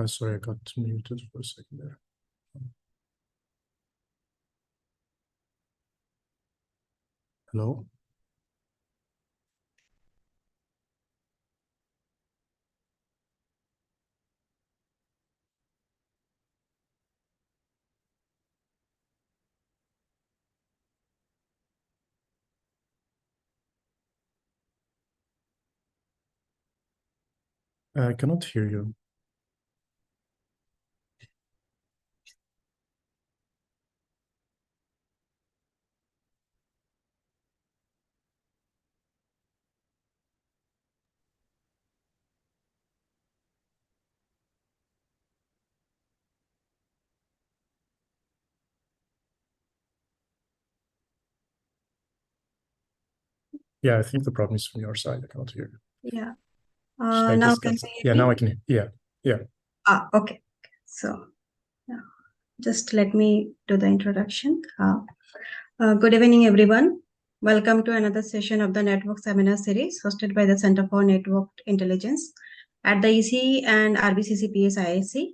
Sorry, I got muted for a second there. Hello? I cannot hear you. Yeah, I think the problem is from your side. I cannot hear you. Yeah. Should I Now just can get you hear Yeah, me? now I can. Yeah. Okay. So, yeah. Just let me do the introduction. Good evening, everyone. Welcome to another session of the Network Seminar Series hosted by the Center for Network Intelligence at the EC and RBCCPS IIC.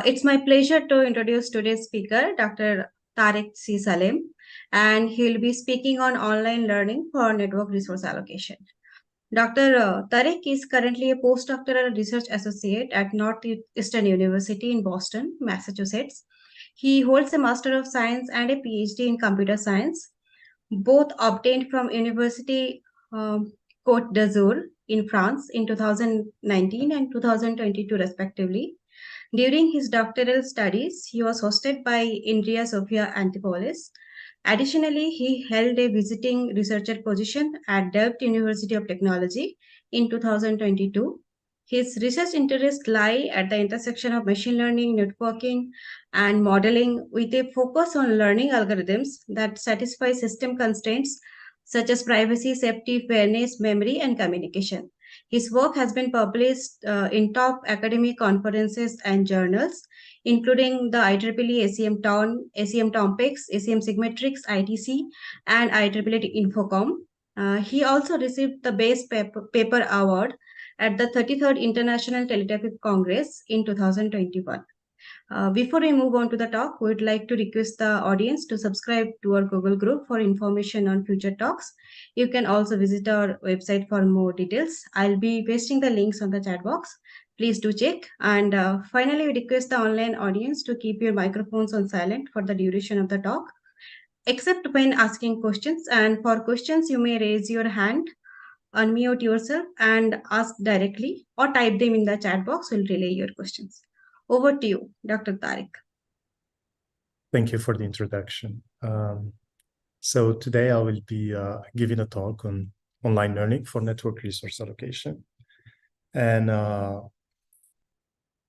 It's my pleasure to introduce today's speaker, Dr. Tariq C. Salem, and he'll be speaking on online learning for network resource allocation. Dr. Tariq is currently a postdoctoral research associate at Northeastern University in Boston, Massachusetts. He holds a Master of Science and a PhD in Computer Science, both obtained from University Côte d'Azur in France in 2019 and 2022, respectively. During his doctoral studies, he was hosted by Indria Sofia Antipoulos. Additionally, he held a visiting researcher position at Delft University of Technology in 2022. His research interests lie at the intersection of machine learning, networking, and modeling with a focus on learning algorithms that satisfy system constraints such as privacy, safety, fairness, memory, and communication. His work has been published in top academic conferences and journals, including the IEEE ACM Town, ACM Topics, ACM Sigmatrix, ITC, and IEEE Infocom. He also received the Best Paper Award at the 33rd International Teletypic Congress in 2021. Before we move on to the talk, we would like to request the audience to subscribe to our Google group for information on future talks. You can also visit our website for more details. I'll be pasting the links on the chat box. Please do check. And finally, we request the online audience to keep your microphones on silent for the duration of the talk, except when asking questions. And for questions, you may raise your hand, unmute yourself, and ask directly, or type them in the chat box. We'll relay your questions. Over to you, Dr. Tariq. Thank you for the introduction. So today I will be giving a talk on online learning for network resource allocation. And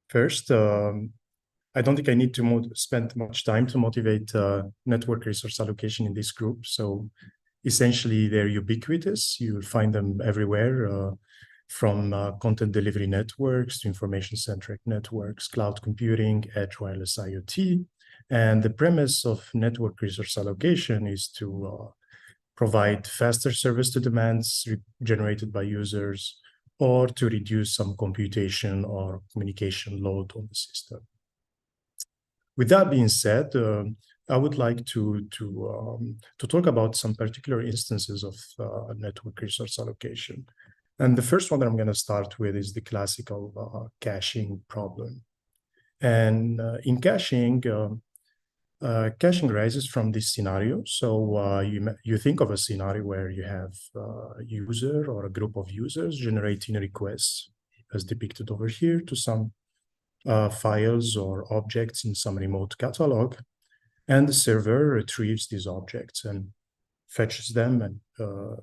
first, I don't think I need to spend much time to motivate network resource allocation in this group. So essentially, they're ubiquitous. You'll find them everywhere, from content delivery networks to information-centric networks, cloud computing, edge wireless IoT. And the premise of network resource allocation is to provide faster service to demands generated by users, or to reduce some computation or communication load on the system. With that being said, I would like to talk about some particular instances of network resource allocation. And the first one that I'm going to start with is the classical caching problem. And in caching, caching rises from this scenario. So you think of a scenario where you have a user or a group of users generating requests, as depicted over here, to some files or objects in some remote catalog, and the server retrieves these objects and fetches them and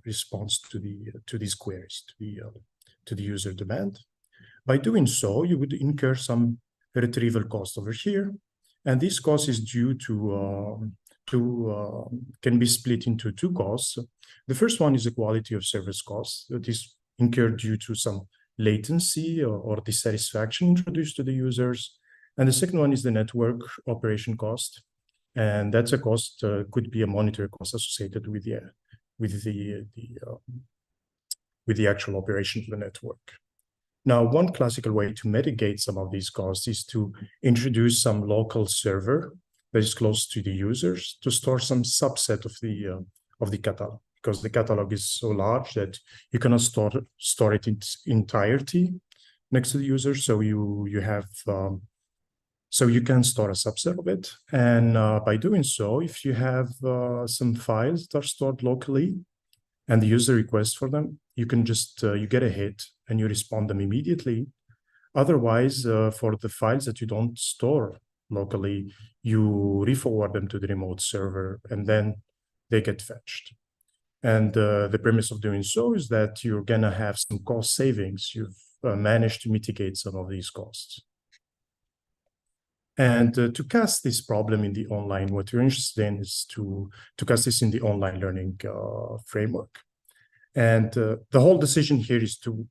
responds to these queries, to the user demand. By doing so, you would incur some retrieval cost over here, and this cost is due to can be split into two costs. The first one is the quality of service cost that is incurred due to some latency or dissatisfaction introduced to the users. And the second one is the network operation cost. And that's a cost, could be a monetary cost associated with the actual operation of the network. Now, one classical way to mitigate some of these costs is to introduce some local server that is close to the users to store some subset of the catalog, because the catalog is so large that you cannot store it in its entirety next to the user. So you have so you can store a subset of it, and by doing so, if you have some files that are stored locally, and the user requests for them, you can just you get a hit and you respond them immediately. Otherwise, for the files that you don't store locally, you re-forward them to the remote server, and then they get fetched. And the premise of doing so is that you're gonna have some cost savings. You've managed to mitigate some of these costs. And to cast this problem in the online, what you're interested in is to cast this in the online learning framework. And the whole decision here is to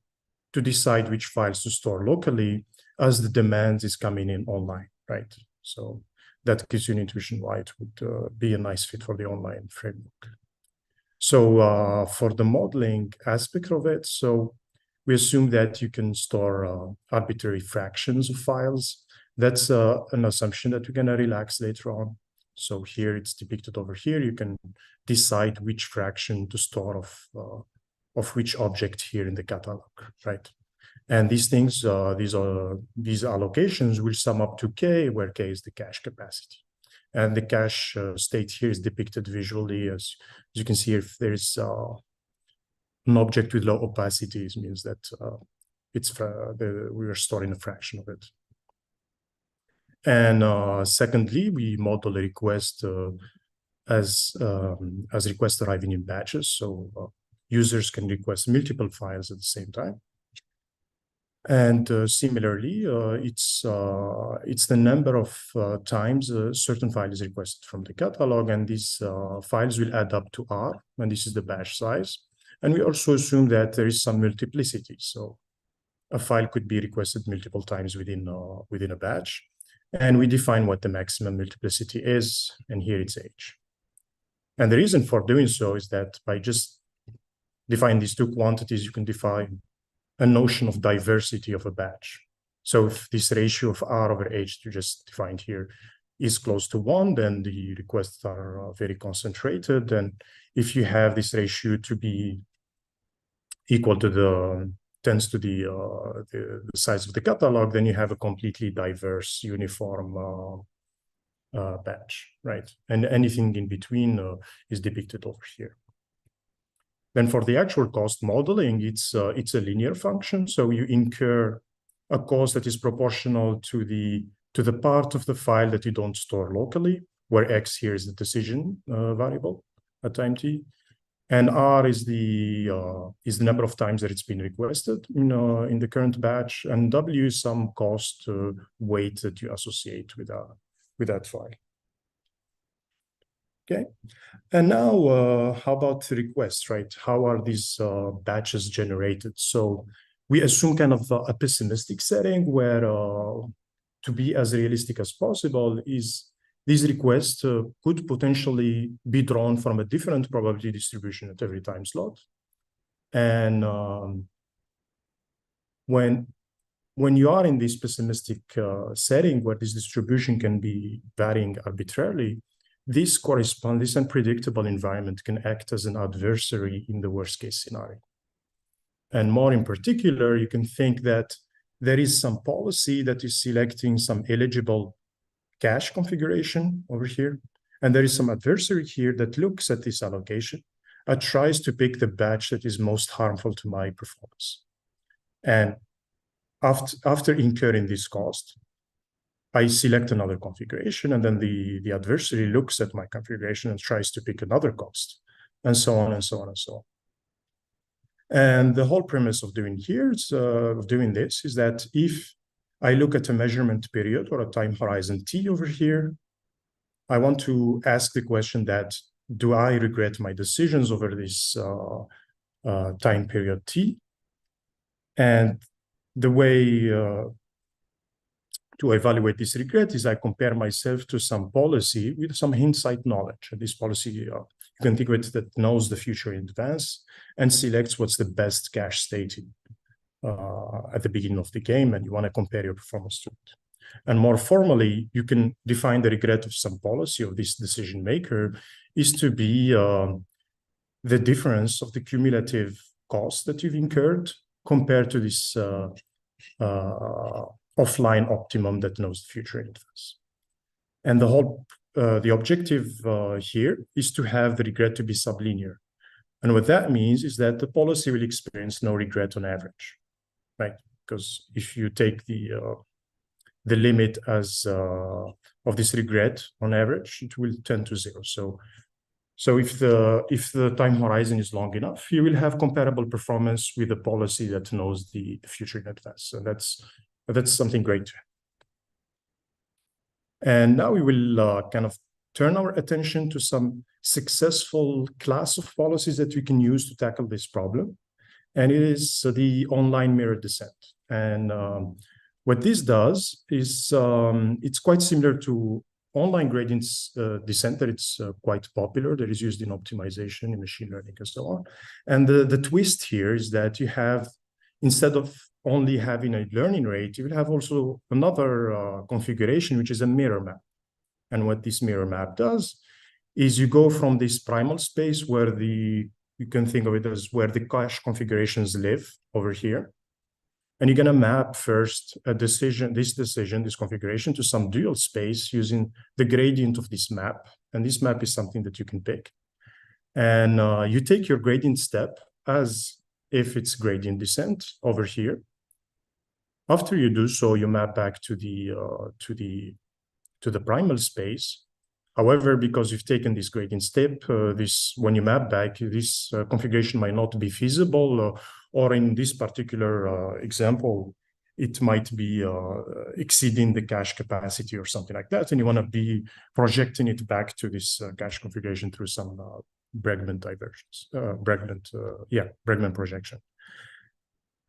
decide which files to store locally as the demand is coming in online, right? So that gives you an intuition why it would be a nice fit for the online framework. So for the modeling aspect of it, so we assume that you can store arbitrary fractions of files. That's an assumption that we're going to relax later on. So here it's depicted over here. You can decide which fraction to store of which object here in the catalog, right? And these things, these allocations will sum up to K, where K is the cache capacity. And the cache state here is depicted visually. As you can see, if there's an object with low opacity, it means that we are storing a fraction of it. And secondly, we model a request as requests arriving in batches. So users can request multiple files at the same time. And similarly, it's the number of times a certain file is requested from the catalog, and these files will add up to R, and this is the batch size. And we also assume that there is some multiplicity. So a file could be requested multiple times within a batch. And we define what the maximum multiplicity is, and here it's H. And the reason for doing so is that by just defining these two quantities, you can define a notion of diversity of a batch. So if this ratio of R over H you just defined here is close to 1, then the requests are very concentrated. And if you have this ratio to be equal to the tends to the size of the catalog, then you have a completely diverse, uniform batch, right? And anything in between is depicted over here. Then for the actual cost modeling, it's a linear function. So you incur a cost that is proportional to the part of the file that you don't store locally, where X here is the decision variable at time t. And R is the number of times that it's been requested in the current batch, and W is some cost weight that you associate with that file. Okay, and now how about requests, right? How are these batches generated? So we assume kind of a pessimistic setting where to be as realistic as possible is these requests could potentially be drawn from a different probability distribution at every time slot. And when you are in this pessimistic setting where this distribution can be varying arbitrarily, this unpredictable environment can act as an adversary in the worst case scenario. And more in particular, you can think that there is some policy that is selecting some eligible cache configuration over here. And there is some adversary here that looks at this allocation and tries to pick the batch that is most harmful to my performance. And after incurring this cost, I select another configuration, and then the adversary looks at my configuration and tries to pick another cost, and so on and so on and so on. And the whole premise of doing this is that if I look at a measurement period or a time horizon t over here, I want to ask the question that, do I regret my decisions over this time period t? And the way to evaluate this regret is I compare myself to some policy with some hindsight knowledge. And this policy, you can think of it that knows the future in advance and selects what's the best cache state at the beginning of the game, and you want to compare your performance to it. And more formally, you can define the regret of some policy of this decision maker is to be the difference of the cumulative cost that you've incurred compared to this offline optimum that knows the future in advance. And the objective here is to have the regret to be sublinear. And what that means is that the policy will experience no regret on average, right? Because if you take the limit as of this regret on average, it will tend to zero. So if the time horizon is long enough, you will have comparable performance with a policy that knows the future in advance. So that's something great. And now we will kind of turn our attention to some successful class of policies that we can use to tackle this problem. And it is the online mirror descent. And what this does is it's quite similar to online gradient descent that it's quite popular, that is used in optimization, in machine learning, and so on. And the twist here is that you have, instead of only having a learning rate, you will have also another configuration, which is a mirror map. And what this mirror map does is you go from this primal space where you can think of it as where the cache configurations live over here. And you're going to map first this configuration to some dual space using the gradient of this map. And this map is something that you can pick. And you take your gradient step as if it's gradient descent over here. After you do so, you map back to the primal space. However, because you've taken this gradient step, when you map back, this configuration might not be feasible, or in this particular example, it might be exceeding the cache capacity or something like that, and you want to be projecting it back to this cache configuration through some Bregman divergence, Bregman projection.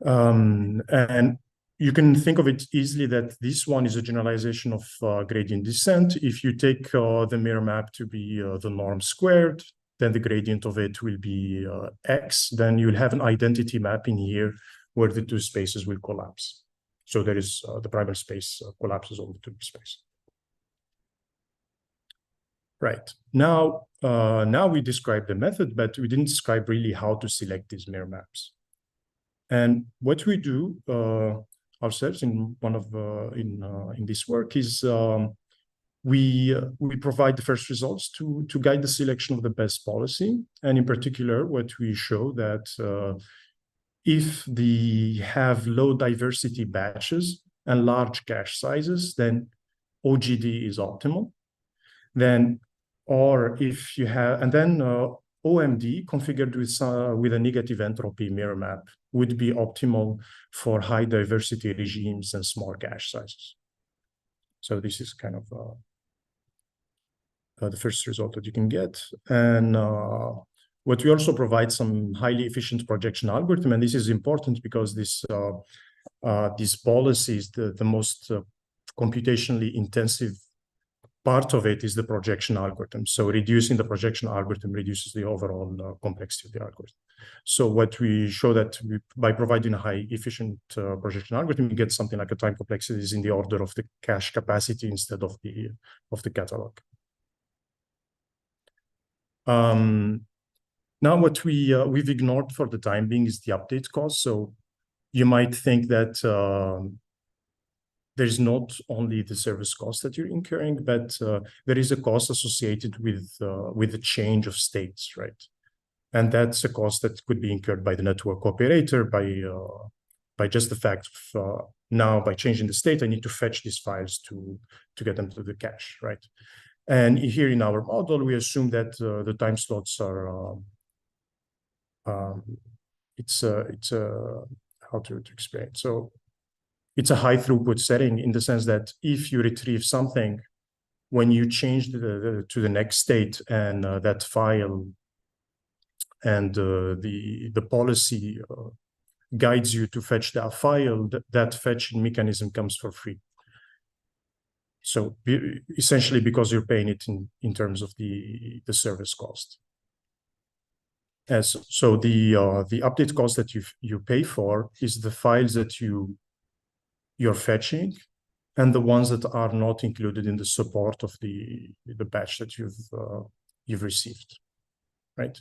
And you can think of it easily that this one is a generalization of gradient descent. If you take the mirror map to be the norm squared, then the gradient of it will be x. Then you'll have an identity mapping here where the two spaces will collapse. So there is the primal space collapses over the two space. Right. Now we described the method, but we didn't describe really how to select these mirror maps. And what we do ourselves in this work is we provide the first results to guide the selection of the best policy. And in particular, what we show that if they have low diversity batches and large cache sizes, then OGD is optimal. Then, or if you have, and then OMD configured with a negative entropy mirror map would be optimal for high diversity regimes and small cache sizes. So this is kind of the first result that you can get. And what we also provide some highly efficient projection algorithm, and this is important because this policy is the most computationally intensive part of it is the projection algorithm. So reducing the projection algorithm reduces the overall complexity of the algorithm. So what we show that by providing a high efficient projection algorithm, you get something like a time complexity is in the order of the cache capacity instead of the catalog. Now what we've ignored for the time being is the update cost. So you might think that there's not only the service cost that you're incurring, but there is a cost associated with the change of states, right? And that's a cost that could be incurred by the network operator by just the fact of now by changing the state, I need to fetch these files to get them to the cache, right? And here in our model, we assume that the time slots are how to explain. So it's a high throughput setting in the sense that if you retrieve something, when you change to the next state and that file and the policy guides you to fetch that file, that fetching mechanism comes for free. So essentially because you're paying it in terms of the service cost. So the update cost that you pay for is the files that you're fetching, and the ones that are not included in the support of the batch that you've received, right?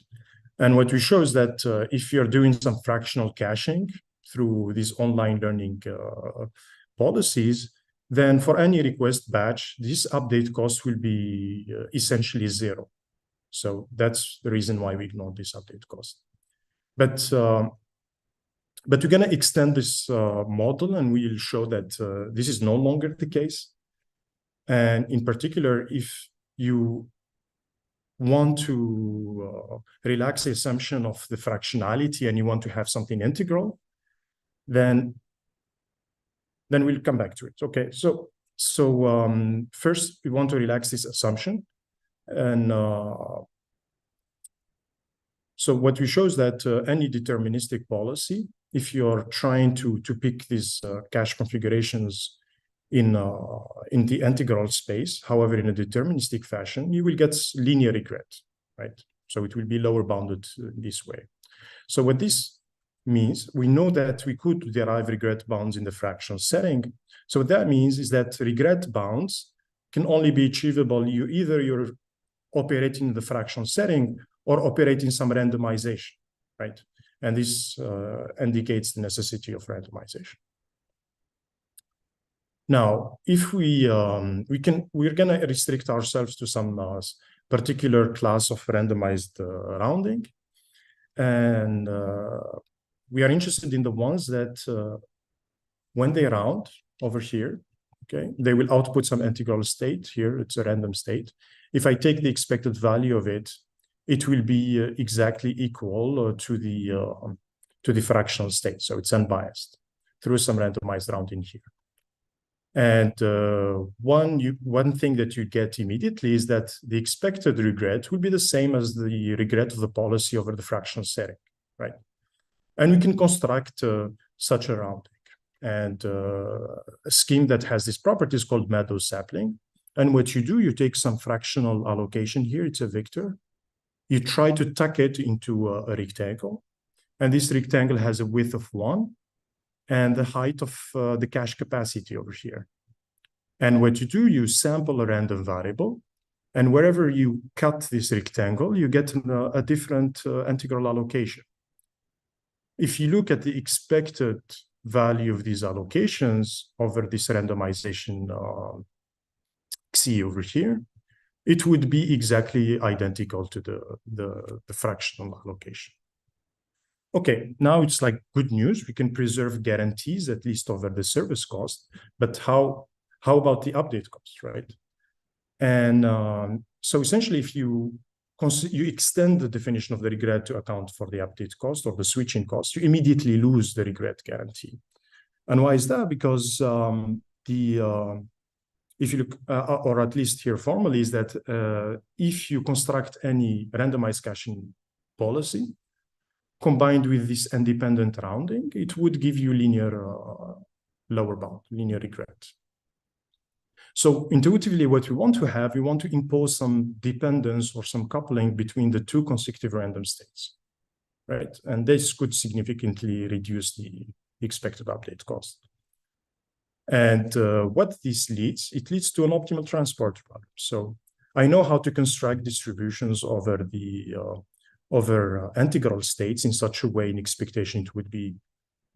And what we show is that if you're doing some fractional caching through these online learning policies, then for any request batch, this update cost will be essentially zero. So that's the reason why we ignore this update cost. But we're going to extend this model, and we'll show that this is no longer the case. And in particular, if you want to relax the assumption of the fractionality and you want to have something integral, then we'll come back to it. Okay, so first we want to relax this assumption, and so what we show is that any deterministic policy, if you're trying to pick these cache configurations in the integral space, however, in a deterministic fashion, you will get linear regret, right? So it will be lower bounded this way. So what this means, we know that we could derive regret bounds in the fractional setting. So what that means is that regret bounds can only be achievable either you're operating in the fractional setting or operating some randomization, right? And this indicates the necessity of randomization. Now, if we're going to restrict ourselves to some particular class of randomized rounding, and we are interested in the ones that when they round over here, okay, they will output some integral state. Here it's a random state. If I take the expected value of it, it will be exactly equal to the fractional state. So it's unbiased through some randomized rounding here. And one thing that you get immediately is that the expected regret will be the same as the regret of the policy over the fractional setting, right? And we can construct such a rounding. And a scheme that has this property is called Meadows sapling. And what you do, you take some fractional allocation here, it's a vector. You try to tuck it into a rectangle. And this rectangle has a width of 1 and the height of the cache capacity over here. And what you do, you sample a random variable. And wherever you cut this rectangle, you get a different integral allocation. If you look at the expected value of these allocations over this randomization Xi over here, it would be exactly identical to the fractional allocation. Okay, now it's like good news. We can preserve guarantees, at least over the service cost, but how about the update cost, right? And so essentially, if you extend the definition of the regret to account for the update cost or the switching cost, you immediately lose the regret guarantee. And why is that? Because if you look, or at least here formally, is that if you construct any randomized caching policy combined with this independent rounding, it would give you linear lower bound, linear regret. So intuitively, what we want to impose some dependence or some coupling between the two consecutive random states, right? And this could significantly reduce the expected update cost. And what this leads, it leads to an optimal transport problem. So I know how to construct distributions over the integral states in such a way in expectation it would be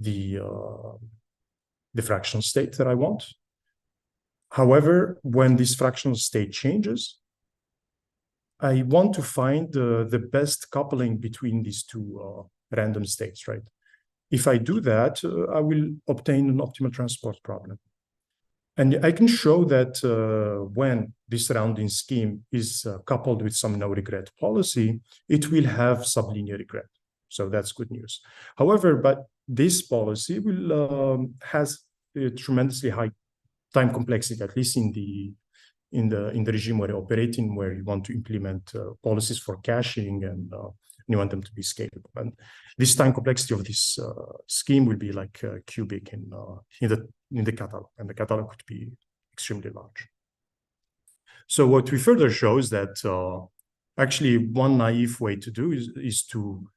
the fractional state that I want. However, when this fractional state changes, I want to find the best coupling between these two random states, right? If I do that, I will obtain an optimal transport problem. And I can show that when this rounding scheme is coupled with some no-regret policy, it will have sublinear regret. So that's good news. However, but this policy will has a tremendously high time complexity, at least in the regime where you're operating, where you want to implement policies for caching and you want them to be scalable. And this time complexity of this scheme will be like cubic in the catalog, and the catalog could be extremely large. So what we further show is that actually one naive way to do is to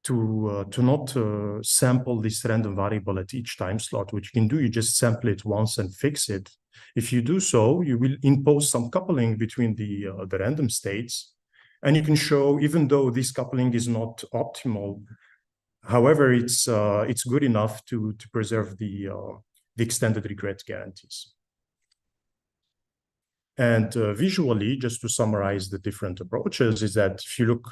not sample this random variable at each time slot. What you can do, you just sample it once and fix it. If you do so, you will impose some coupling between the random states, and you can show, even though this coupling is not optimal, however, it's good enough to preserve the extended regret guarantees. And visually, just to summarize the different approaches, is that if you look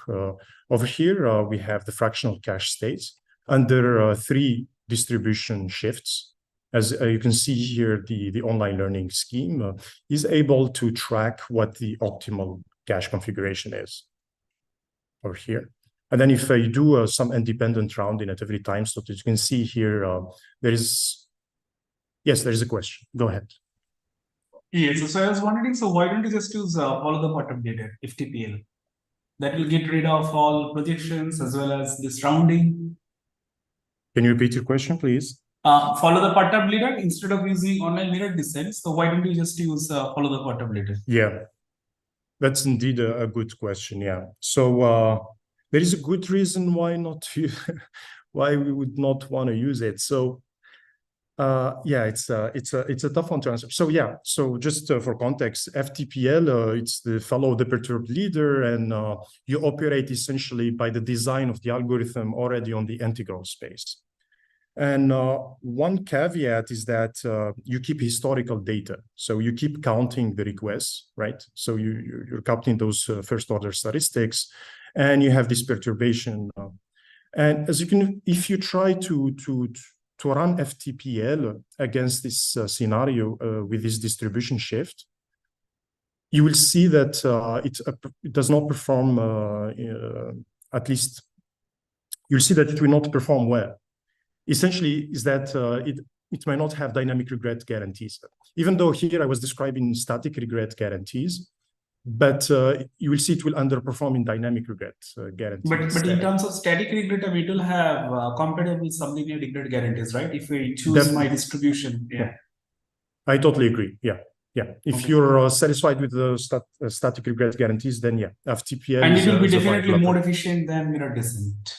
over here, we have the fractional cache states under 3 distribution shifts. As you can see here, the online learning scheme is able to track what the optimal cache configuration is over here. And then if you do some independent rounding at every time slot, as you can see here, there is a question. Go ahead. Yes, so I was wondering, so why don't you just use follow the part updated, FTPL? That will get rid of all projections as well as this rounding. Can you repeat your question, please? Follow the part updated instead of using online mirror descent. So why don't you just use follow the part updated? Yeah, that's indeed a good question. Yeah, so there is a good reason why not why we would not want to use it. So yeah, it's a tough one to answer. So yeah, so just for context, FTPL, it's the follow the perturbed leader, and you operate essentially by the design of the algorithm already on the integral space. And one caveat is that you keep historical data. So you keep counting the requests, right? So you're counting those first order statistics, and you have this perturbation. And as you can, if you try to run FTPL against this scenario with this distribution shift, you will see that it does not perform, at least you'll see that it will not perform well. Essentially is that it might not have dynamic regret guarantees. Even though here I was describing static regret guarantees, but you will see it will underperform in dynamic regret guarantees. But in terms of static regret, we will have compatible sublinear regret guarantees, right? If we choose my distribution, yeah. I totally agree. Yeah. If you're satisfied with the static regret guarantees, then yeah, FTPL. And it will be definitely more efficient than mirror descent.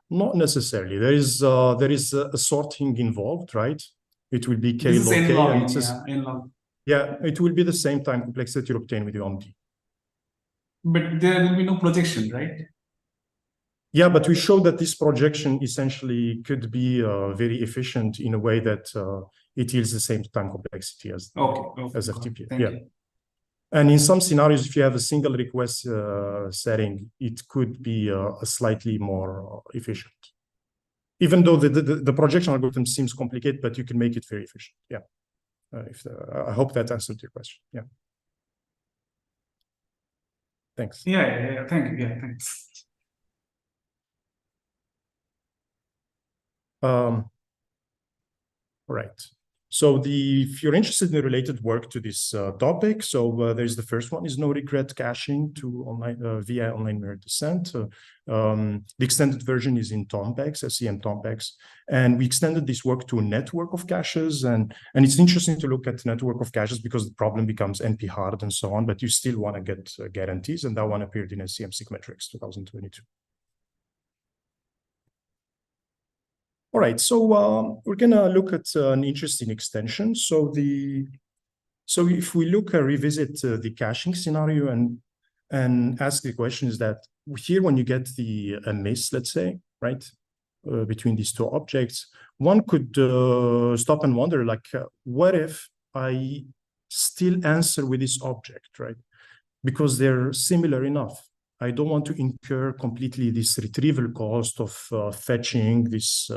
Not necessarily. There is a sorting involved, right? It will be K log K, and it's yeah, it will be the same time complexity you obtain with the OMD. But there will be no projection, right? Yeah, but we showed that this projection essentially could be very efficient in a way that it yields the same time complexity as FTPL. Thank you. And in some scenarios, if you have a single request setting, it could be slightly more efficient. Even though the projection algorithm seems complicated, but you can make it very efficient. Yeah. I hope that answered your question. Yeah. Thanks. Yeah. Thank you. Yeah, thanks. All right. So if you're interested in the related work to this topic, so there's the first one is no regret caching to online via online mirror descent. The extended version is in Tompex, SCM Tompex, and we extended this work to a network of caches, and it's interesting to look at network of caches because the problem becomes NP hard and so on, but you still want to get guarantees, and that one appeared in SCM Sigmetrics 2022. All right, so we're gonna look at an interesting extension. So if we revisit the caching scenario and ask the question is that here when you get a miss, let's say, right, between these two objects, one could stop and wonder, like, what if I still answer with this object, right? Because they're similar enough. I don't want to incur completely this retrieval cost of fetching this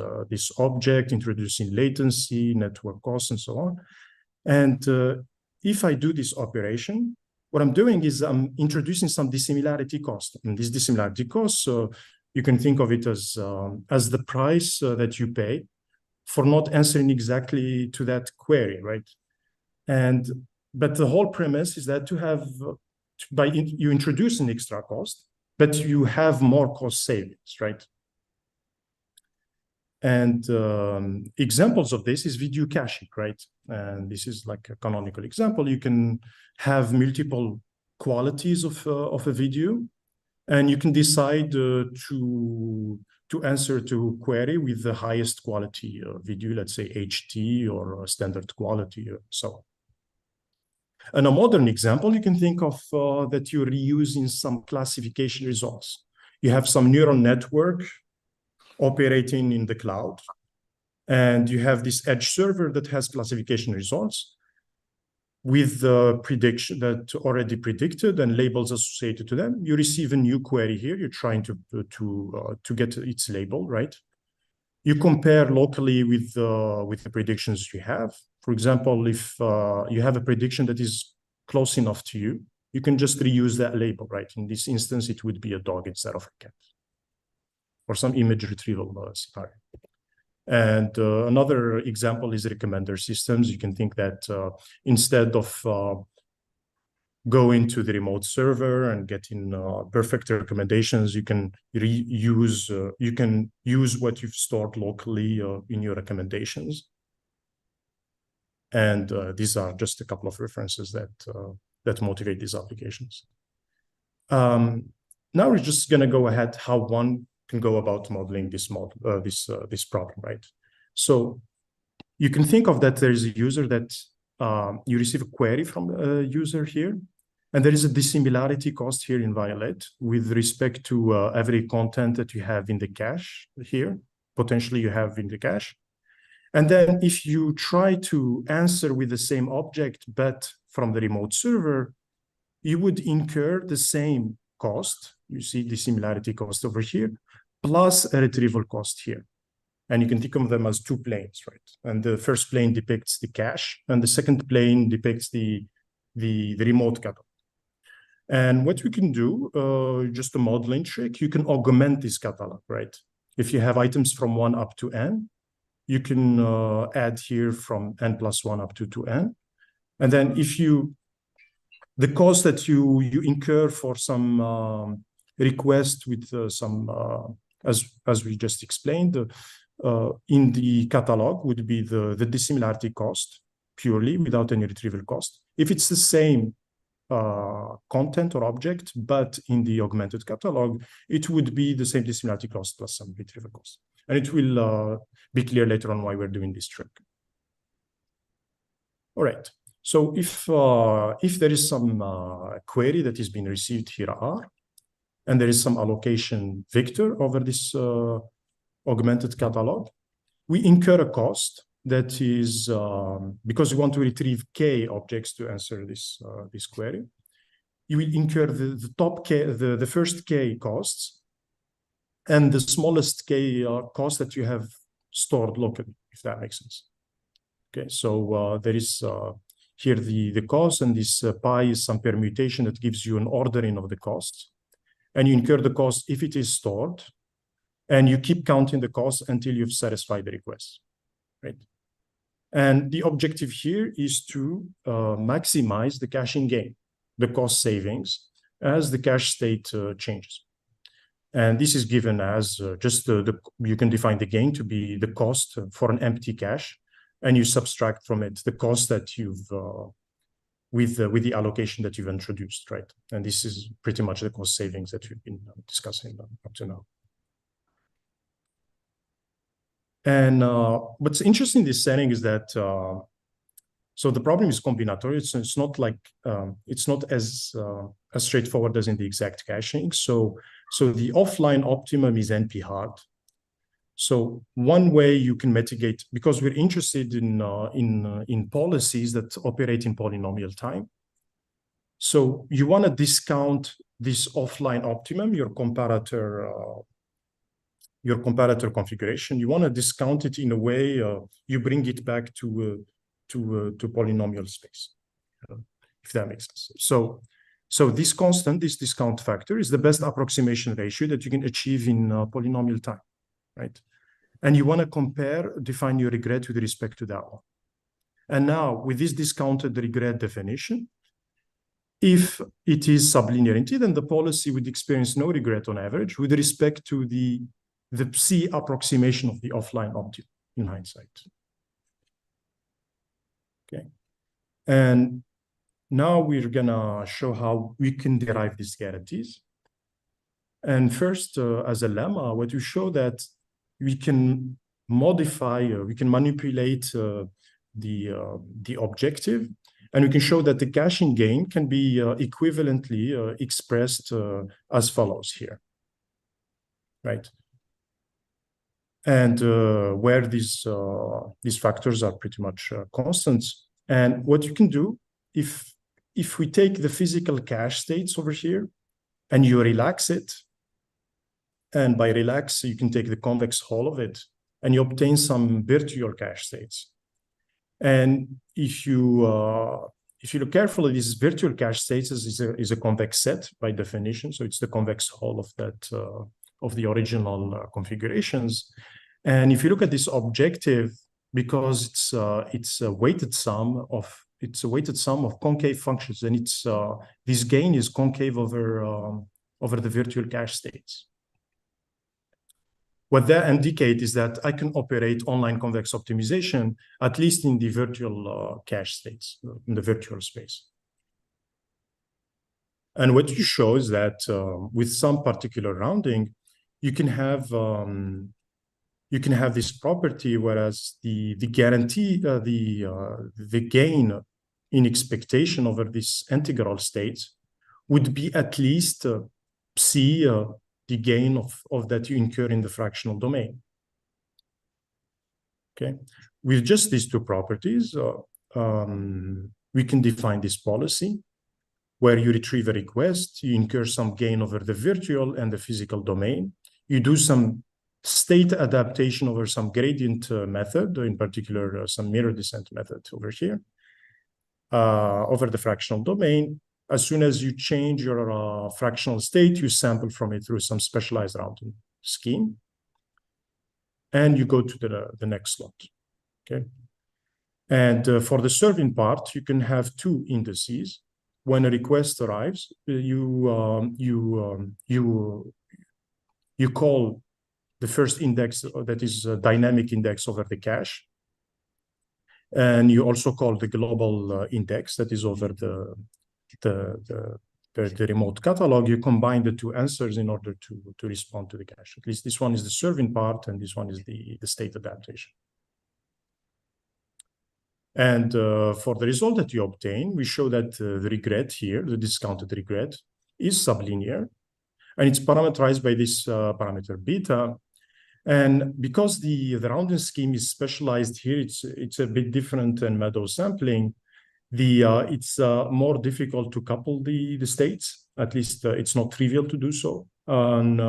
object, introducing latency, network costs, and so on. And if I do this operation, what I'm doing is I'm introducing some dissimilarity cost. And this dissimilarity cost, you can think of it as the price that you pay for not answering exactly to that query, right? But the whole premise is that you introduce an extra cost, but you have more cost savings, right? And examples of this is video caching, right? And this is like a canonical example. You can have multiple qualities of a video, And you can decide to answer to query with the highest quality video, let's say HT or standard quality or so on. And a modern example, you can think of that you're reusing some classification results. You have some neural network operating in the cloud, and you have this edge server that has classification results with the prediction that already predicted and labels associated to them. You receive a new query here. You're trying to get its label, right? You compare locally with the predictions you have. For example, if you have a prediction that is close enough to you, you can just reuse that label, right? In this instance, it would be a dog instead of a cat, or some image retrieval scenario. And another example is recommender systems. You can think that instead of going to the remote server and getting perfect recommendations, you can use what you've stored locally in your recommendations. And these are just a couple of references that motivate these applications. Now we're just going to go ahead how one can go about modeling this this problem, right? So you can think of that there is a user that you receive a query from a user here, and there is a dissimilarity cost here in violet with respect to every content that you have in the cache here, potentially you have in the cache. And then if you try to answer with the same object, but from the remote server, you would incur the same cost. You see the similarity cost over here, plus a retrieval cost here. And you can think of them as two planes, right? And the first plane depicts the cache, and the second plane depicts the remote catalog. And what we can do, just a modeling trick, you can augment this catalog, right? If you have items from 1 up to n, you can add here from n+1 up to 2n. And then if the cost that you incur for some request with some, as we just explained, in the catalog would be the dissimilarity cost purely without any retrieval cost. If it's the same content or object, but in the augmented catalog, it would be the same dissimilarity cost plus some retrieval cost. And it will be clear later on why we're doing this trick. All right. So if there is some query that is being received here R, and there is some allocation vector over this augmented catalog, we incur a cost that is, because we want to retrieve k objects to answer this query, you will incur the top k, the first k costs, and the smallest k cost that you have stored locally, if that makes sense. Okay, so there is here the cost, and this pi is some permutation that gives you an ordering of the costs, and you incur the cost if it is stored, and you keep counting the cost until you've satisfied the request, right? And the objective here is to maximize the caching gain, the cost savings, as the cache state changes. And this is given as just you can define the gain to be the cost for an empty cache, and you subtract from it the cost that you've with the allocation that you've introduced, right? And this is pretty much the cost savings that we've been discussing up to now. And what's interesting in this setting is that so the problem is combinatorial. It's not like it's not as straightforward as in the exact caching. So the offline optimum is NP hard. So one way you can mitigate, because we're interested in policies that operate in polynomial time. So you want to discount this offline optimum, your comparator configuration. You want to discount it in a way you bring it back to polynomial space, if that makes sense. So this constant, this discount factor, is the best approximation ratio that you can achieve in polynomial time, right? And you want to define your regret with respect to that one. And now, with this discounted regret definition, if it is sublinearity, then the policy would experience no regret on average with respect to the C approximation of the offline optimum in hindsight. Okay. And now we're gonna show how we can derive these guarantees. And first, as a lemma, what you show that we can modify, we can manipulate the objective, and we can show that the caching gain can be equivalently expressed as follows here, right? And where these factors are pretty much constants. And what you can do, if we take the physical cache states over here and you relax it, and by relax, you can take the convex hull of it and you obtain some virtual cache states. And if you look carefully, this virtual cache states is a convex set by definition. So it's the convex hull of that of the original configurations. And if you look at this objective, because it's a weighted sum of concave functions, and it's this gain is concave over the virtual cache states. What that indicates is that I can operate online convex optimization, at least in the virtual cache states, in the virtual space. And what you show is that with some particular rounding, you can have this property, whereas the guarantee, the gain in expectation over this integral states would be at least C, the gain of that you incur in the fractional domain. Okay, with just these two properties, we can define this policy where you retrieve a request, you incur some gain over the virtual and the physical domain, you do some state adaptation over some gradient method, in particular some mirror descent method over here, over the fractional domain. As soon as you change your fractional state, you sample from it through some specialized rounding scheme, and you go to the next slot. Okay, and for the serving part, you can have two indices. When a request arrives, you call the first index, that is a dynamic index over the cache, and you also call the global index that is over the remote catalog. You combine the two answers in order to respond to the cache. At least this one is the serving part, and this one is the state adaptation. And for the result that you obtain, we show that the regret here, the discounted regret, is sublinear, and it's parameterized by this parameter beta. And because the rounding scheme is specialized here, it's a bit different than Meadows sampling. It's more difficult to couple the states. At least it's not trivial to do so. And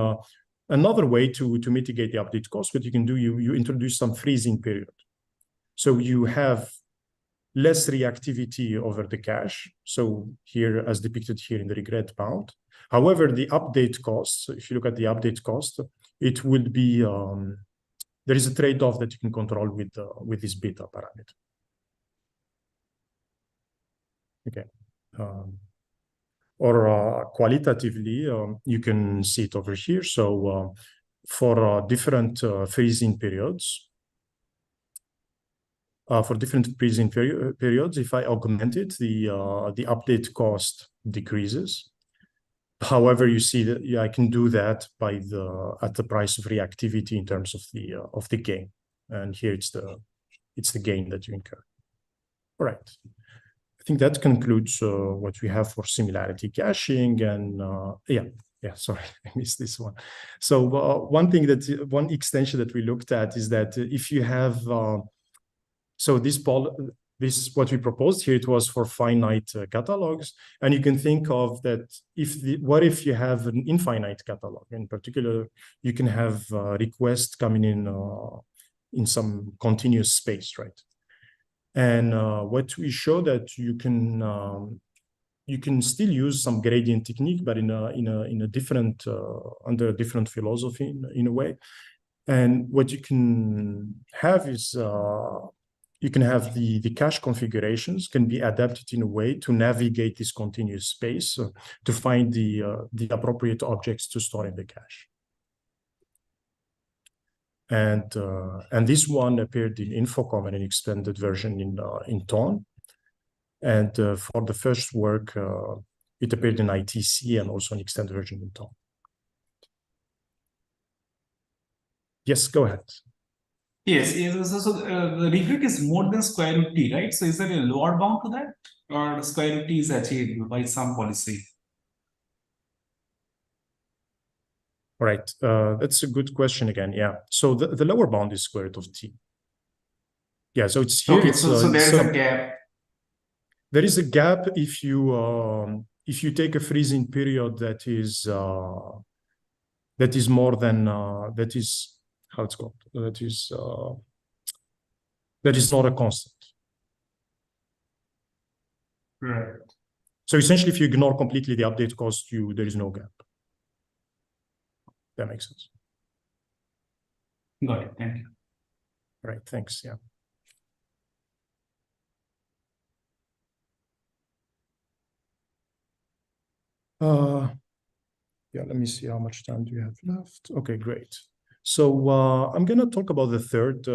another way to mitigate the update cost, what you can do, you introduce some freezing period. So you have less reactivity over the cache. So here, as depicted here in the regret bound. However, the update costs, if you look at the update cost, it would be, there is a trade-off that you can control with this beta parameter. Okay. Or qualitatively, you can see it over here. So for different freezing periods, if I augment it, the update cost decreases. However, you see that I can do that by at the price of reactivity in terms of the gain. And here it's the gain that you incur. All right. I think that concludes what we have for similarity caching. And sorry, I missed this one. So one extension that we looked at is that if you have this what we proposed here, it was for finite catalogs, and you can think of that what if you have an infinite catalog? In particular, you can have requests coming in some continuous space, right? And what we show that you can still use some gradient technique, but in a different under a different philosophy in a way. And what you can have is you can have the cache configurations can be adapted in a way to navigate this continuous space to find the appropriate objects to store in the cache. And this one appeared in Infocom and an extended version in Thon. And for the first work, it appeared in ITC and also an extended version in Thon. Yes, go ahead. Yes, the regret is more than square root t, right? So is there a lower bound to that, or the square root t is achieved by some policy? Right. That's a good question again. Yeah. So the lower bound is square root of t. Yeah. So it's here. Okay, so there is a gap. There is a gap if you take a freezing period that is more than that is how it's called. That is not a constant. Right. So essentially, if you ignore completely the update cost, there is no gap. That makes sense. Got it. Thank you. Right. Thanks. Yeah. Yeah, let me see how much time do you have left. Okay, great. So I'm going to talk about the third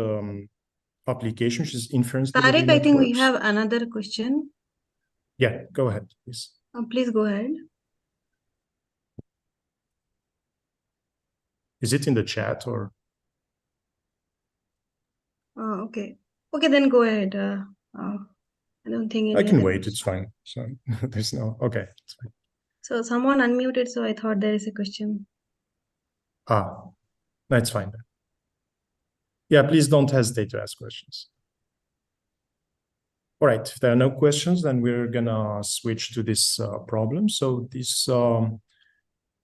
application, which is inference. Tariq, I think we have another question. Yeah, go ahead, please. Please go ahead. Is it in the chat or? Okay. Okay, then go ahead. I don't think I can wait. It's fine. So there's no. Okay, it's fine. So someone unmuted, so I thought there is a question. That's fine. Yeah, please don't hesitate to ask questions. All right, if there are no questions, then we're gonna switch to this problem. So this,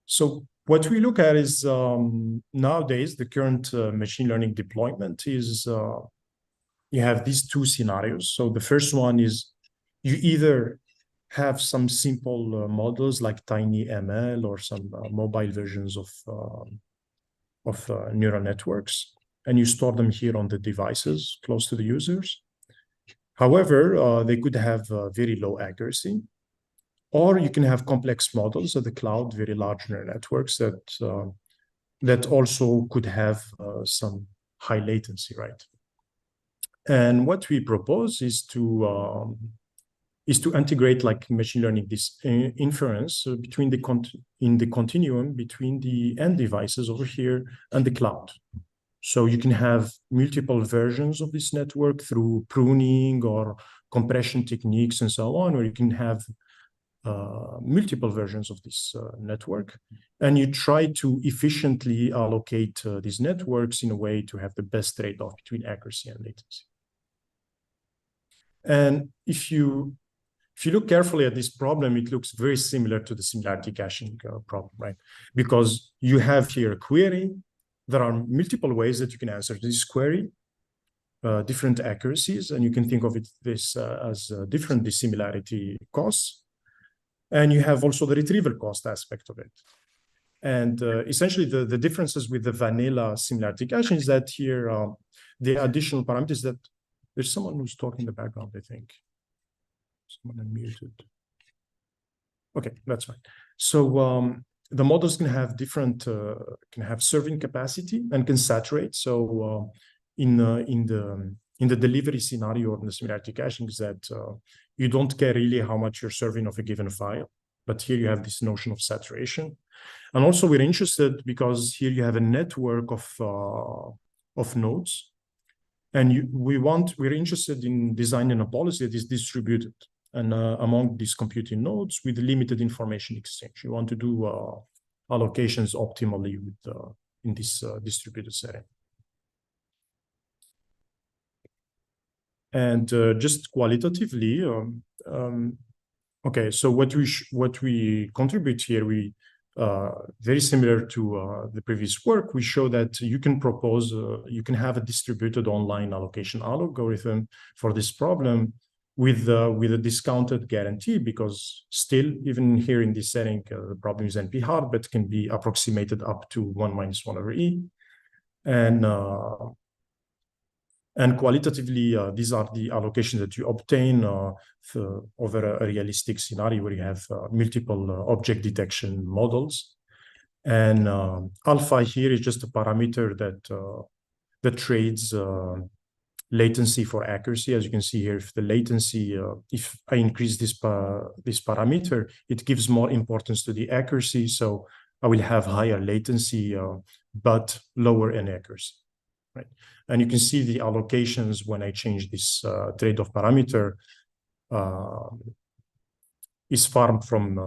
so what we look at is nowadays the current machine learning deployment is you have these two scenarios. So the first one is you either have some simple models like TinyML or some mobile versions of neural networks, and you store them here on the devices close to the users. However, they could have very low accuracy, or you can have complex models at the cloud, very large neural networks that also could have some high latency, right? And what we propose is to integrate like machine learning this inference between in the continuum between the end devices over here and the cloud. So you can have multiple versions of this network through pruning or compression techniques and so on, or you can have multiple versions of this network, and you try to efficiently allocate these networks in a way to have the best trade-off between accuracy and latency. And if you look carefully at this problem, it looks very similar to the similarity caching problem, right? Because you have here a query. There are multiple ways that you can answer this query, different accuracies, and you can think of this as different dissimilarity costs. And you have also the retrieval cost aspect of it. And essentially, the differences with the vanilla similarity caching is that here, the additional parameters that there's someone who's talking in the background, I think. Someone unmuted. Okay, that's fine. So the models can have different, can have serving capacity and can saturate. So in the delivery scenario or in the similarity caching is that you don't care really how much you're serving of a given file, but here you have this notion of saturation. And also we're interested because here you have a network of nodes. And we're interested in designing a policy that is distributed and among these computing nodes with limited information exchange. You want to do allocations optimally in this distributed setting. And just qualitatively, okay, so what we contribute here, very similar to the previous work, we show that you can propose, you can have a distributed online allocation algorithm for this problem with a discounted guarantee, because still, even here in this setting, the problem is NP hard, but can be approximated up to 1 - 1 over E. And qualitatively, these are the allocations that you obtain over a realistic scenario where you have multiple object detection models. And alpha here is just a parameter that trades latency for accuracy. As you can see here, if the latency, if I increase this parameter, it gives more importance to the accuracy. So I will have higher latency, but lower inaccuracy, right? And you can see the allocations when I change this trade-off parameter is far from,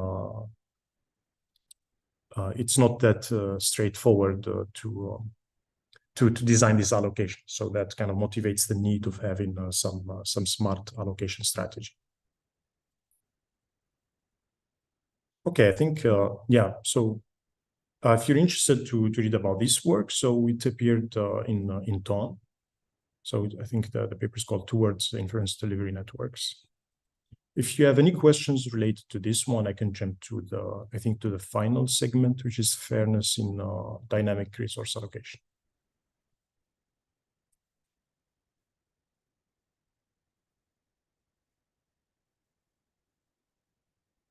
it's not that straightforward to design this allocation. So that kind of motivates the need of having some smart allocation strategy. Okay, I think, yeah, so if you're interested to read about this work, so it appeared in TON. So I think the paper is called Towards Inference Delivery Networks. If you have any questions related to this one, I can jump to the final segment, which is fairness in dynamic resource allocation.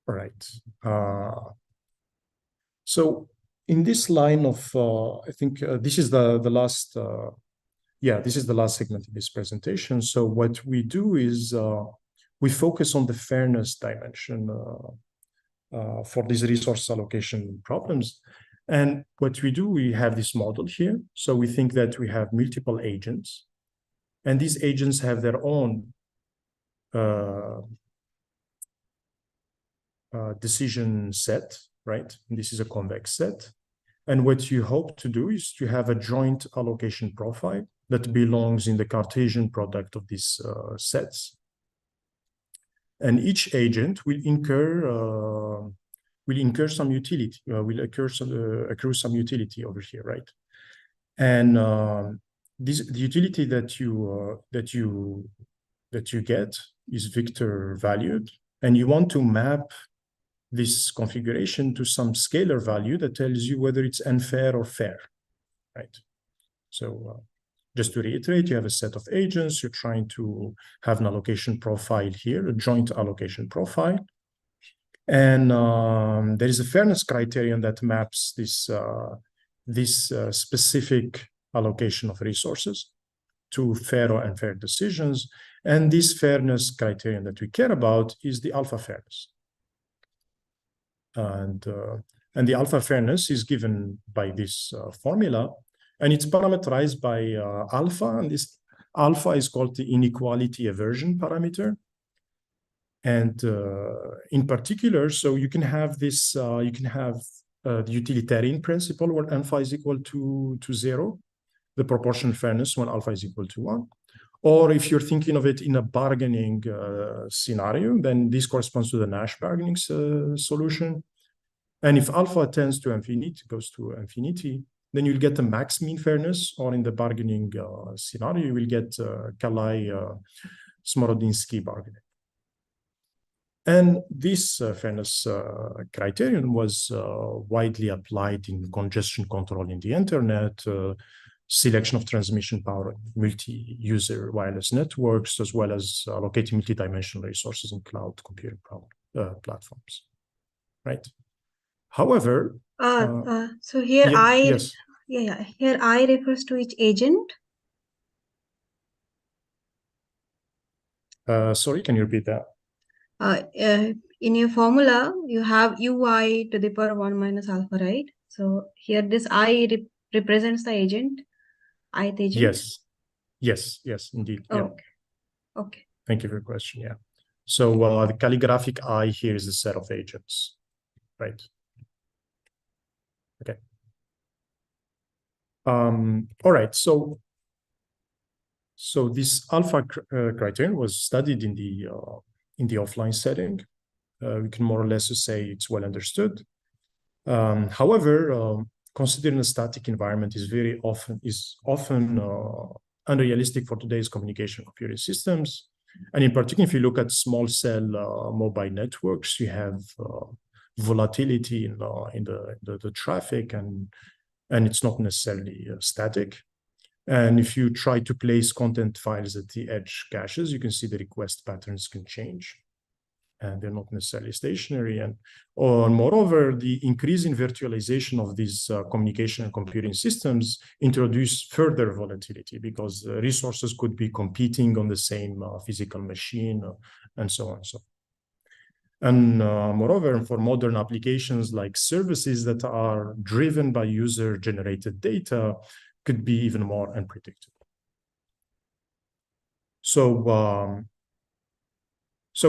All right. So in this line of, I think this is the last, this is the last segment of this presentation. So what we do is we focus on the fairness dimension for these resource allocation problems. And what we do, we have this model here. So we think that we have multiple agents, and these agents have their own decision set, right? And this is a convex set. And what you hope to do is to have a joint allocation profile that belongs in the Cartesian product of these sets. And each agent will incur some utility, will accrue some utility over here, right? And the utility that you get is vector valued, and you want to map this configuration to some scalar value that tells you whether it's unfair or fair, right? So just to reiterate, you have a set of agents. You're trying to have an allocation profile here, a joint allocation profile. And there is a fairness criterion that maps this specific allocation of resources to fair or unfair decisions. And this fairness criterion that we care about is the alpha fairness. And the alpha fairness is given by this formula, and it's parameterized by alpha, and this alpha is called the inequality aversion parameter. And in particular, so you can have this, the utilitarian principle where alpha is equal to 0, the proportional fairness when alpha is equal to 1. Or if you're thinking of it in a bargaining scenario, then this corresponds to the Nash bargaining solution. And if alpha tends to infinity, goes to infinity, then you'll get the max mean fairness, or in the bargaining scenario, you will get Kallai-Smorodinsky bargaining. And this fairness criterion was widely applied in congestion control in the internet, selection of transmission power, multi-user wireless networks, as well as allocating multi-dimensional resources in cloud computing platforms, right? However, so here yes. Here I refers to each agent. Sorry, can you repeat that? In your formula, you have ui to the power 1 minus alpha, right? So here this I represents the agent, ith agent. Yes, indeed. Oh, yeah. Okay. Thank you for your question. Yeah. So the calligraphic I here is the set of agents, right? Okay. All right. So this alpha criterion was studied in the offline setting. We can more or less say it's well understood. However, considering a static environment is often unrealistic for today's communication computing systems. And in particular, if you look at small cell mobile networks, you have volatility in the traffic, and it's not necessarily static. And if you try to place content files at the edge caches, you can see the request patterns can change, and they're not necessarily stationary. And moreover, the increase in virtualization of these communication and computing systems introduce further volatility, because resources could be competing on the same physical machine, and so on. And moreover, for modern applications like services that are driven by user-generated data, could be even more unpredictable. So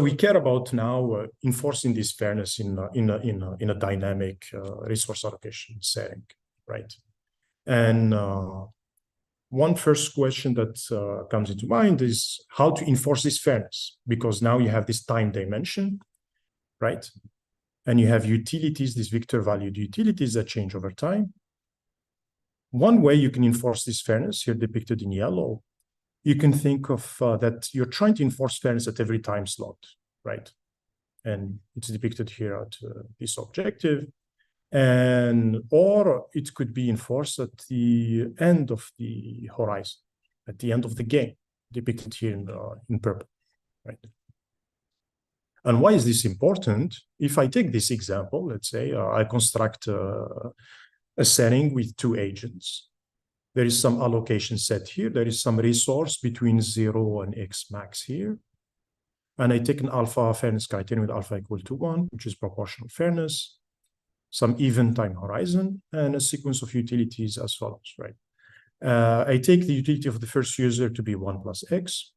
we care about now enforcing this fairness in a dynamic resource allocation setting, right? And one first question that comes into mind is how to enforce this fairness, because now you have this time dimension, right? And you have utilities, these vector valued utilities that change over time. One way you can enforce this fairness, here depicted in yellow, you can think of that you're trying to enforce fairness at every time slot, right? And it's depicted here at this objective. And or it could be enforced at the end of the horizon, at the end of the game, depicted here in purple, right? And why is this important? If I take this example, let's say I construct a setting with two agents. There is some allocation set here. There is some resource between 0 and x max here. And I take an alpha fairness criterion with alpha equal to 1, which is proportional fairness, some event time horizon, and a sequence of utilities as follows, right? I take the utility of the first user to be 1 plus x.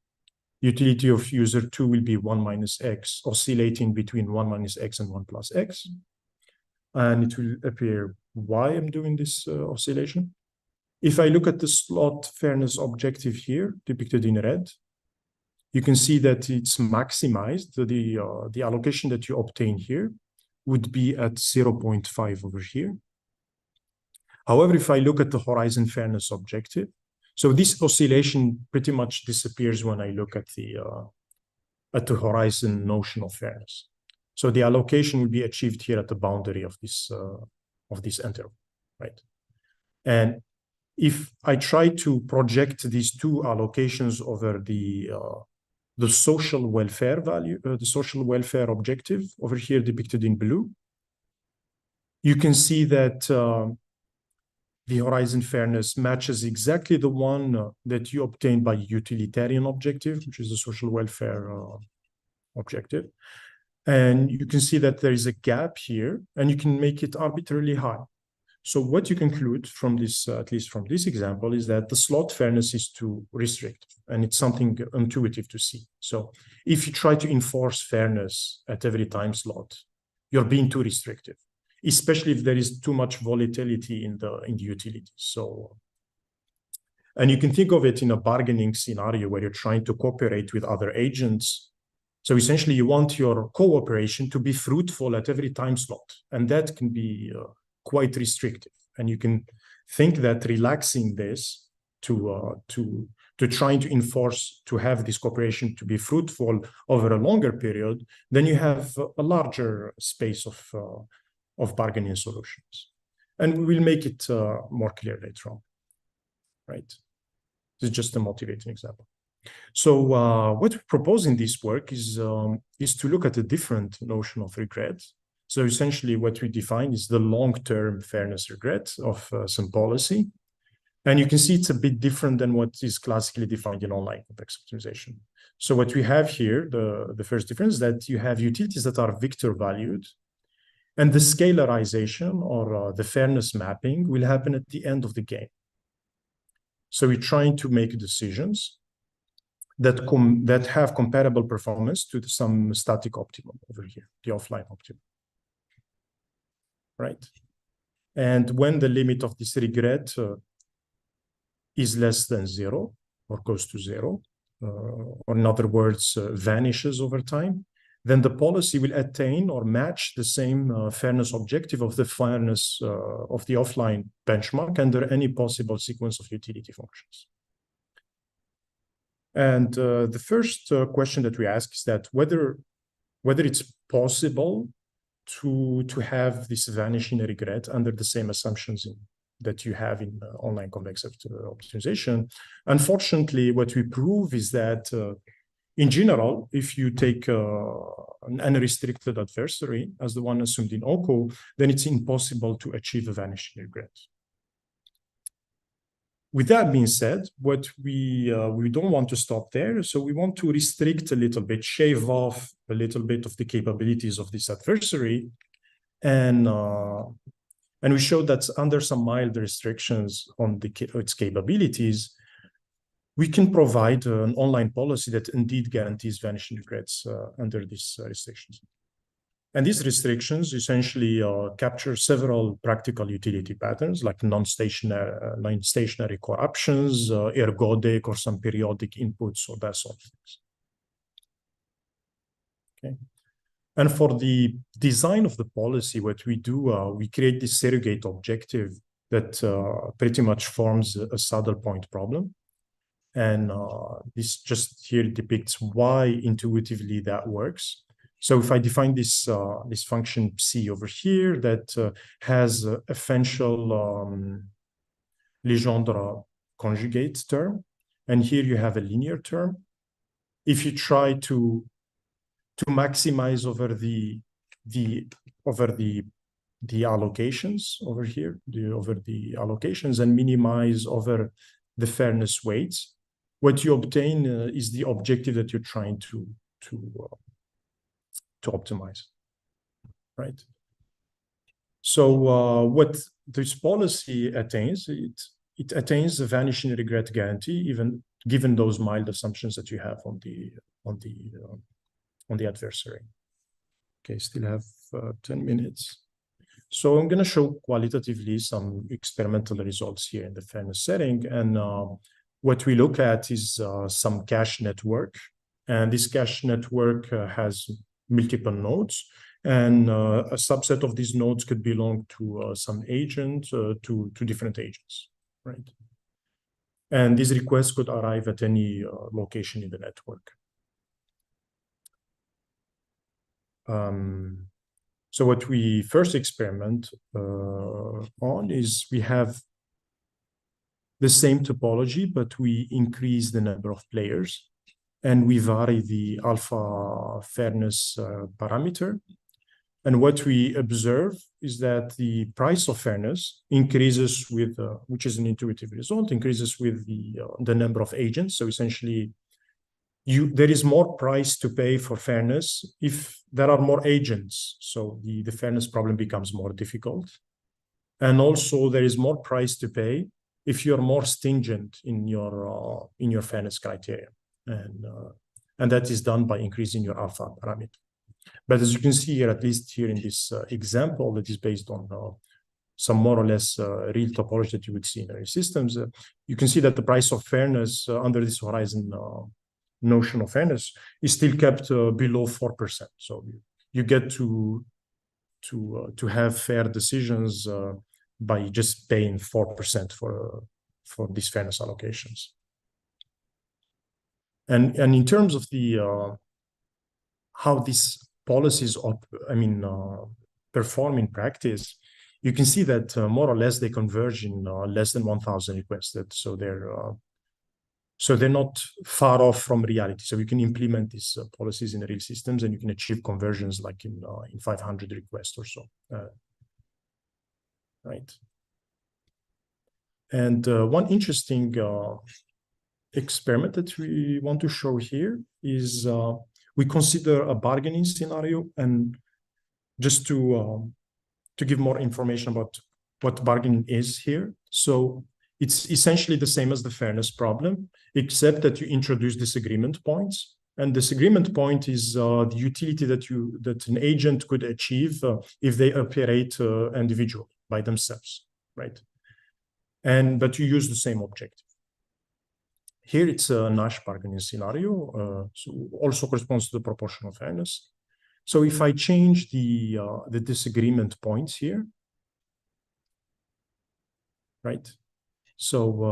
Utility of user 2 will be 1 minus x, oscillating between 1 minus x and 1 plus x. And it will appear why I'm doing this oscillation. If I look at the slot fairness objective here, depicted in red, you can see that it's maximized. The allocation that you obtain here would be at 0.5 over here. However, if I look at the horizon fairness objective, so this oscillation pretty much disappears when I look at the horizon notional fairness. So the allocation will be achieved here at the boundary of this interval, right? And if I try to project these two allocations over the social welfare value, the social welfare objective over here depicted in blue, you can see that the horizon fairness matches exactly the one that you obtain by utilitarian objective, which is the social welfare objective. And you can see that there is a gap here, and you can make it arbitrarily high. So what you conclude from this, at least from this example, is that the slot fairness is too restrictive, and it's something intuitive to see. So if you try to enforce fairness at every time slot, you're being too restrictive, especially if there is too much volatility in the utilities. So, and you can think of it in a bargaining scenario where you're trying to cooperate with other agents. So essentially, you want your cooperation to be fruitful at every time slot, and that can be quite restrictive. And you can think that relaxing this to trying to enforce, to have this cooperation to be fruitful over a longer period, then you have a larger space of bargaining solutions. And we will make it more clear later on, right? This is just a motivating example. So what we propose in this work is to look at a different notion of regret. So essentially what we define is the long-term fairness regret of some policy. And you can see it's a bit different than what is classically defined in online convex optimization. So what we have here, the first difference is that you have utilities that are vector valued, and the scalarization or the fairness mapping will happen at the end of the game. So we're trying to make decisions that have comparable performance to some static optimum over here, the offline optimum. Right? And when the limit of this regret is less than 0 or goes to 0, or in other words, vanishes over time, then the policy will attain or match the same fairness objective of the fairness of the offline benchmark under any possible sequence of utility functions. And the first question that we ask is that whether it's possible to have this vanishing regret under the same assumptions that you have in online convex optimization. Unfortunately, what we prove is that in general, if you take an unrestricted adversary as the one assumed in OCO, then it's impossible to achieve a vanishing regret. with that being said, what we don't want to stop there. So we want to restrict a little bit, shave off a little bit of the capabilities of this adversary. And we showed that under some mild restrictions on its capabilities, we can provide an online policy that indeed guarantees vanishing regrets under these restrictions. And these restrictions essentially capture several practical utility patterns like non-stationary corruptions, ergodic or some periodic inputs, or that sort of things. Okay. And for the design of the policy, what we do, we create this surrogate objective that pretty much forms a saddle point problem. And this just here depicts why intuitively that works. So if I define this this function psi over here that has a Fenchel Legendre conjugate term, and here you have a linear term. If you try to maximize over the allocations over here, over the allocations, and minimize over the fairness weights, what you obtain is the objective that you're trying to optimize, right? So what this policy attains, it attains the vanishing regret guarantee, even given those mild assumptions that you have on the adversary. Okay, still have 10 minutes. So I'm going to show qualitatively some experimental results here in the fairness setting. And what we look at is some cache network. And this cache network has multiple nodes. And a subset of these nodes could belong to some agent, to different agents, right? And these requests could arrive at any location in the network. So what we first experiment on is we have the same topology, but we increase the number of players and we vary the alpha fairness parameter. And what we observe is that the price of fairness increases with, which is an intuitive result, increases with the number of agents. So essentially, there is more price to pay for fairness if there are more agents. So the fairness problem becomes more difficult. And also there is more price to pay if you're more stringent in your fairness criteria. And that is done by increasing your alpha parameter. But as you can see here, at least here in this example that is based on some more or less real topology that you would see in real systems, you can see that the price of fairness under this horizon notion of fairness is still kept below 4%. So you get to have fair decisions by just paying 4% for these fairness allocations. And in terms of the how these policies perform in practice, you can see that more or less they converge in less than 1,000 requested. So they're not far off from reality. So you can implement these policies in real systems, and you can achieve conversions like in 500 requests or so. Right. And one interesting experiment that we want to show here is we consider a bargaining scenario, and just to give more information about what bargaining is here. So it's essentially the same as the fairness problem, except that you introduce disagreement points. And disagreement point is the utility that an agent could achieve if they operate individually by themselves, right? But you use the same objective. Here it's a Nash bargaining scenario, so also corresponds to the proportional fairness. So if I change the disagreement points here, right? So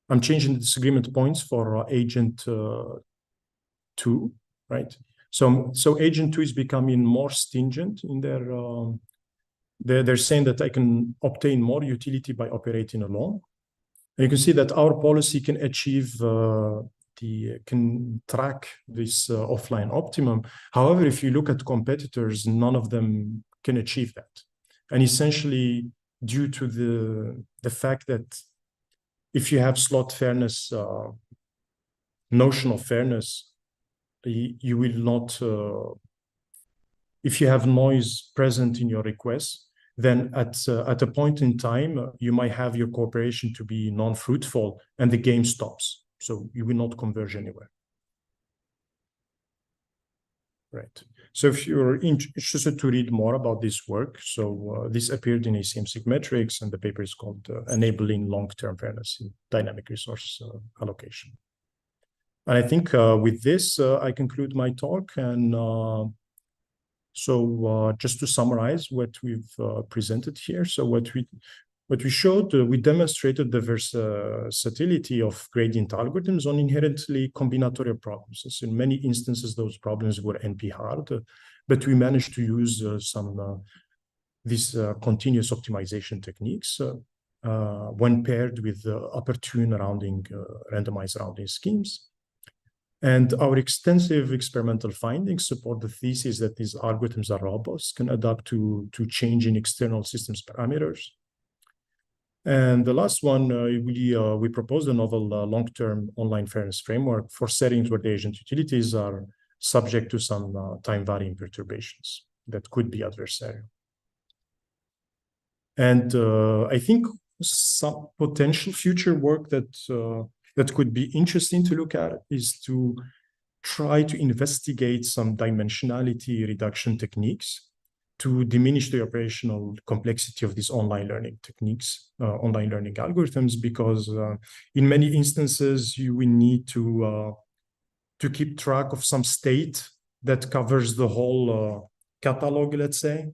I'm changing the disagreement points for agent 2, right? So agent 2 is becoming more stringent in their. They're saying that I can obtain more utility by operating alone. And you can see that our policy can achieve can track this offline optimum. However, if you look at competitors, none of them can achieve that. And essentially, due to the fact that if you have slot fairness, notion of fairness, you will not, if you have noise present in your request, then at a point in time, you might have your cooperation to be non-fruitful and the game stops. So you will not converge anywhere. Right. So if you're interested to read more about this work, so this appeared in ACM Metrics, and the paper is called Enabling Long-Term Fairness in Dynamic Resource Allocation. And I think with this, I conclude my talk. And so just to summarize what we've presented here. So what we showed, we demonstrated the versatility of gradient algorithms on inherently combinatorial problems. So in many instances, those problems were NP-hard, but we managed to use these continuous optimization techniques when paired with opportune rounding, randomized rounding schemes. And our extensive experimental findings support the thesis that these algorithms are robust, can adapt to changing external systems parameters. And the last one, we proposed a novel long-term online fairness framework for settings where the agent utilities are subject to some time-varying perturbations that could be adversarial. And I think some potential future work that could be interesting to look at is to try to investigate some dimensionality reduction techniques to diminish the operational complexity of these online learning techniques, online learning algorithms, because in many instances, you will need to keep track of some state that covers the whole catalog, let's say.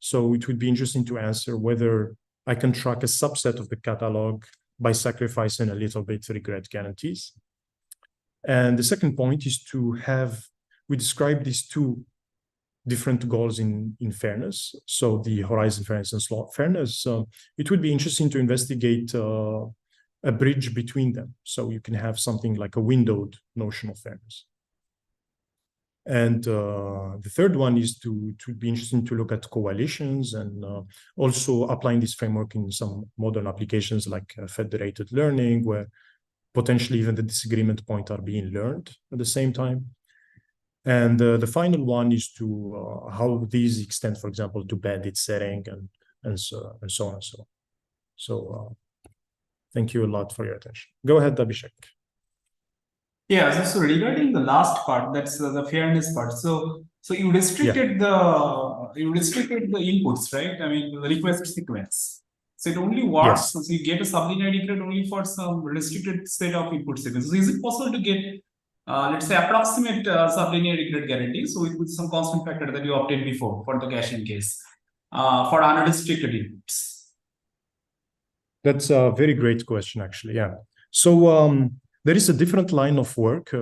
So it would be interesting to answer whether I can track a subset of the catalog by sacrificing a little bit regret guarantees. And the second point is to we describe these two different goals in fairness. So the horizon fairness and slot fairness, it would be interesting to investigate a bridge between them. So you can have something like a windowed notion of fairness. And the third one is to be interesting to look at coalitions and also applying this framework in some modern applications like federated learning, where potentially even the disagreement point are being learned at the same time. And the final one is to how these extend, for example, to bandit setting and so on and so on. So thank you a lot for your attention. Go ahead, Abhishek. Yeah, so regarding the last part, that's the fairness part. So you restricted the inputs, right? I mean, the request sequence. So it only works. So you get a sublinear decred only for some restricted set of input sequences. So is it possible to get, let's say, approximate sublinear decred guarantee? So with some constant factor that you obtained before for the Gaussian case for unrestricted inputs? That's a very great question, actually. Yeah. So there is a different line of work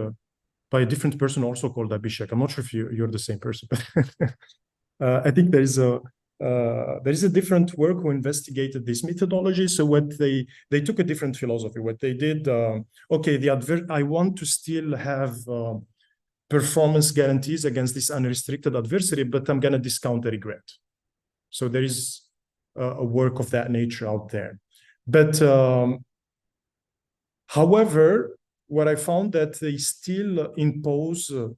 by a different person also called Abhishek. I'm not sure if you're the same person, but I think there is a different work who investigated this methodology. So what they took a different philosophy. What they did, okay, I want to still have performance guarantees against this unrestricted adversary, but I'm going to discount the regret. So there is a work of that nature out there. But however, what I found that they still impose the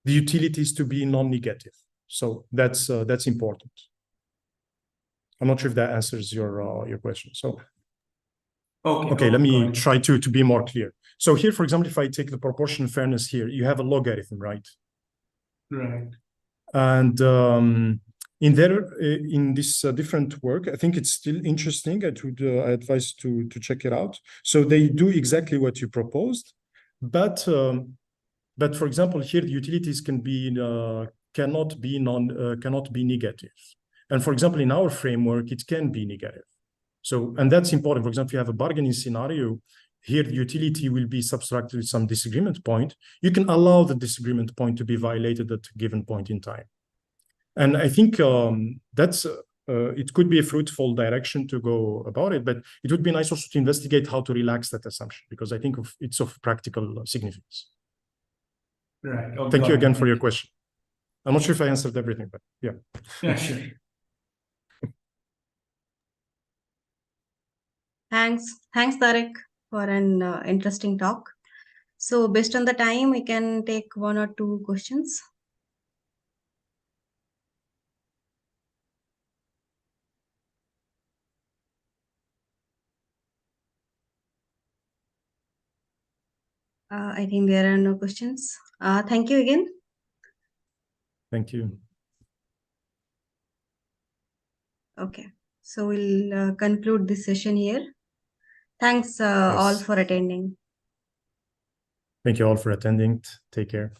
utilities to be non-negative. So that's important. I'm not sure if that answers your question. So okay, let me try to be more clear. So here, for example, if I take the proportion fairness here, you have a logarithm, right? Right. And in this different work, I think it's still interesting. I advise to check it out. So they do exactly what you proposed, but for example, here the utilities cannot be negative. And for example, in our framework, it can be negative. So, and that's important. For example, if you have a bargaining scenario, here the utility will be subtracted with some disagreement point. You can allow the disagreement point to be violated at a given point in time. And I think that's it could be a fruitful direction to go about it, but it would be nice also to investigate how to relax that assumption, because I think it's of practical significance. Right. Thank you again for your question. I'm not sure if I answered everything, but yeah. Yeah, sure. Thanks, Tariq, for an interesting talk. So based on the time, we can take one or two questions. I think there are no questions. Thank you again. Thank you. Okay, so we'll conclude this session here. Thanks all Yes. for attending. Thank you all for attending. Take care.